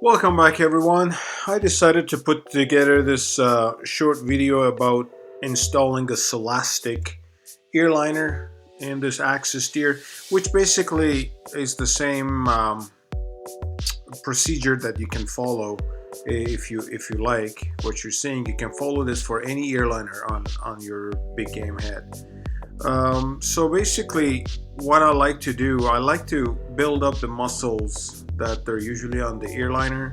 Welcome back, everyone. I decided to put together this short video about installing a Celastic earliner in this axis steer, which basically is the same procedure that you can follow if you like what you're seeing. You can follow this for any earliner on your big game head. So basically, what I like to do, I like to build up the muscles that are usually on the earliner.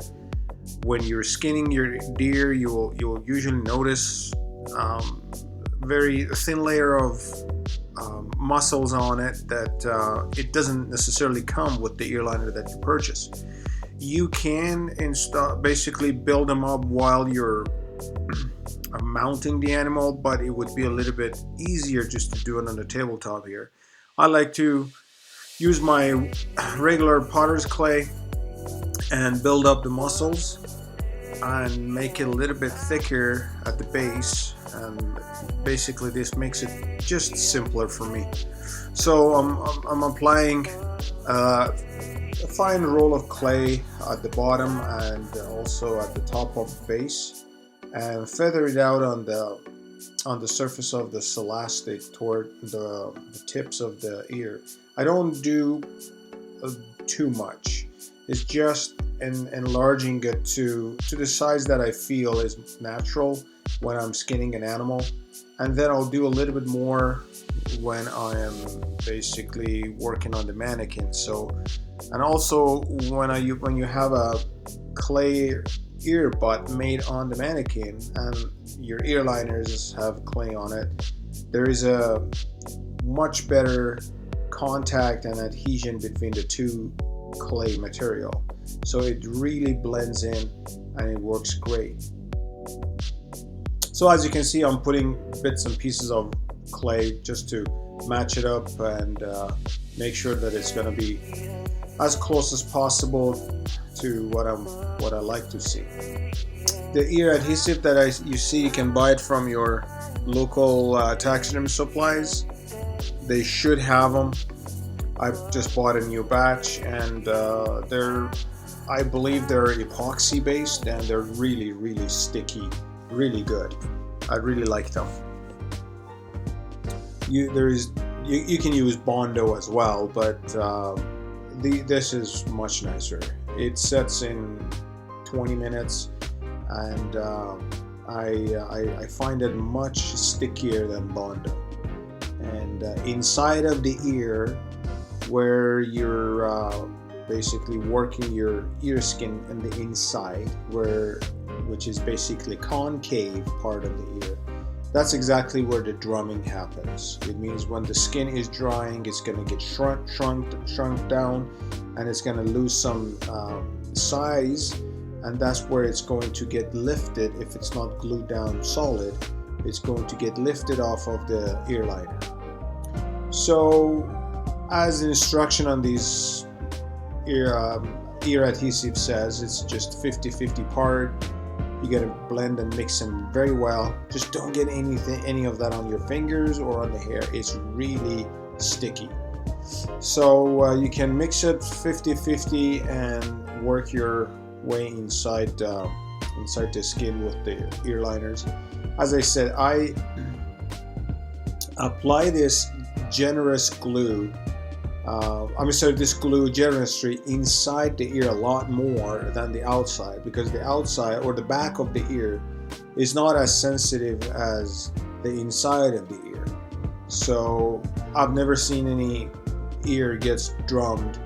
When you're skinning your deer, you'll usually notice very thin layer of muscles on it that it doesn't necessarily come with the earliner that you purchase. You can install basically build them up while you're mounting the animal, but it would be a little bit easier just to do it on the tabletop here. I like to use my regular potter's clay and build up the muscles and make it a little bit thicker at the base, and basically this makes it just simpler for me. So I'm applying a fine roll of clay at the bottom and also at the top of the base, and feather it out on the surface of the Celastic toward the tips of the ear. I don't do too much. It's just enlarging it to the size that I feel is natural when I'm skinning an animal, and then I'll do a little bit more when I am basically working on the mannequin. So, and also when you have a clay ear butt made on the mannequin and your ear liners have clay on it, there is a much better contact and adhesion between the two clay material, so it really blends in and it works great. So as you can see, I'm putting bits and pieces of clay just to match it up and make sure that it's going to be as close as possible to what I like to see. The ear adhesive that you see, you can buy it from your local taxidermy supplies. They should have them. I've just bought a new batch, and I believe they're epoxy based, and they're really sticky, really good. I really like them. You can use Bondo as well, but this is much nicer. It sets in 20 minutes, and I find it much stickier than Bondo. And inside of the ear, where you're basically working your ear skin in the inside, which is basically concave part of the ear, that's exactly where the drumming happens. It means when the skin is drying, it's going to get shrunk down, and it's going to lose some size, and that's where it's going to get lifted. If it's not glued down solid, it's going to get lifted off of the ear liner. So as the instruction on these ear adhesive says, it's just 50-50 part. You gotta blend and mix them very well. Just don't get any of that on your fingers or on the hair. It's really sticky. So you can mix it 50-50 and work your way inside the skin with the ear liners. As I said, I apply this generous glue. This glue generously inside the ear a lot more than the outside, because the outside or the back of the ear is not as sensitive as the inside of the ear. So I've never seen any ear gets drummed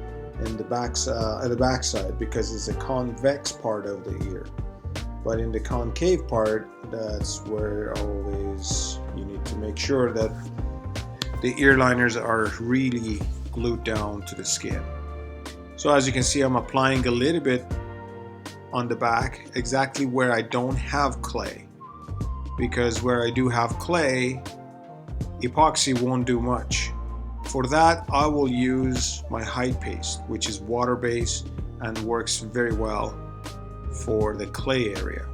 in the backside because it's a convex part of the ear. But in the concave part, that's where always you need to make sure that the ear liners are really glued down to the skin. So as you can see, I'm applying a little bit on the back, exactly where I don't have clay, because where I do have clay, epoxy won't do much. For that, I will use my hide paste, which is water based and works very well for the clay area.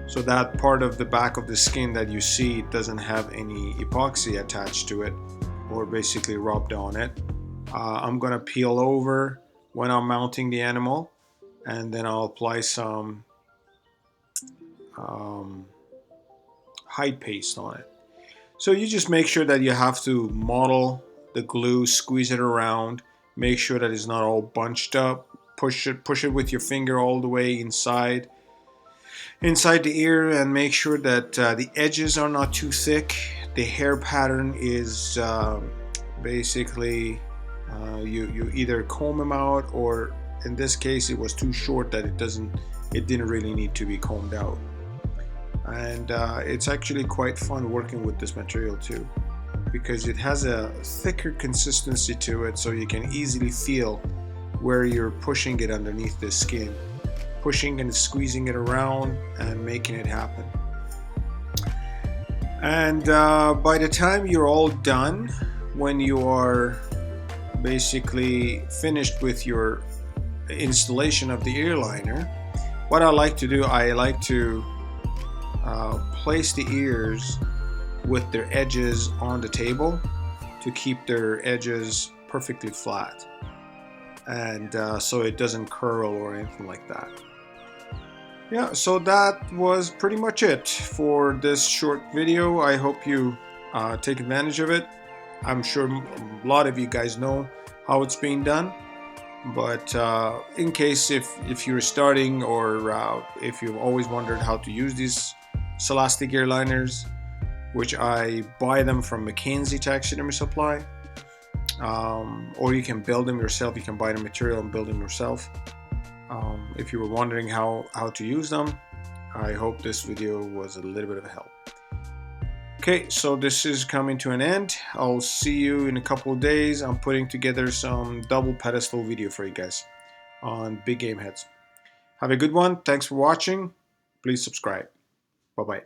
So that part of the back of the skin that you see doesn't have any epoxy attached to it or basically rubbed on it. I'm gonna peel over when I'm mounting the animal, and then I'll apply some um, hide paste on it. So you just make sure that you have to model the glue, squeeze it around, make sure that it's not all bunched up. Push it with your finger all the way inside the ear, and make sure that the edges are not too thick. The hair pattern is basically you either comb them out, or in this case it was too short that it didn't really need to be combed out. And it's actually quite fun working with this material too, because it has a thicker consistency to it, so you can easily feel where you're pushing it underneath the skin, pushing and squeezing it around and making it happen. And by the time you're all done, when you are basically finished with your installation of the ear liner, what I like to do, I like to place the ears with their edges on the table to keep their edges perfectly flat, and so it doesn't curl or anything like that. Yeah, so that was pretty much it for this short video. I hope you take advantage of it. I'm sure a lot of you guys know how it's being done, but in case if you're starting, or if you've always wondered how to use these Celastic ear liners, which I buy them from Mackenzie Taxidermy Supply, or you can build them yourself. You can buy the material and build them yourself. If you were wondering how to use them, I hope this video was a little bit of a help. Okay, so this is coming to an end. I'll see you in a couple of days. I'm putting together some double pedestal video for you guys on big game heads. Have a good one. Thanks for watching. Please subscribe. Bye-bye.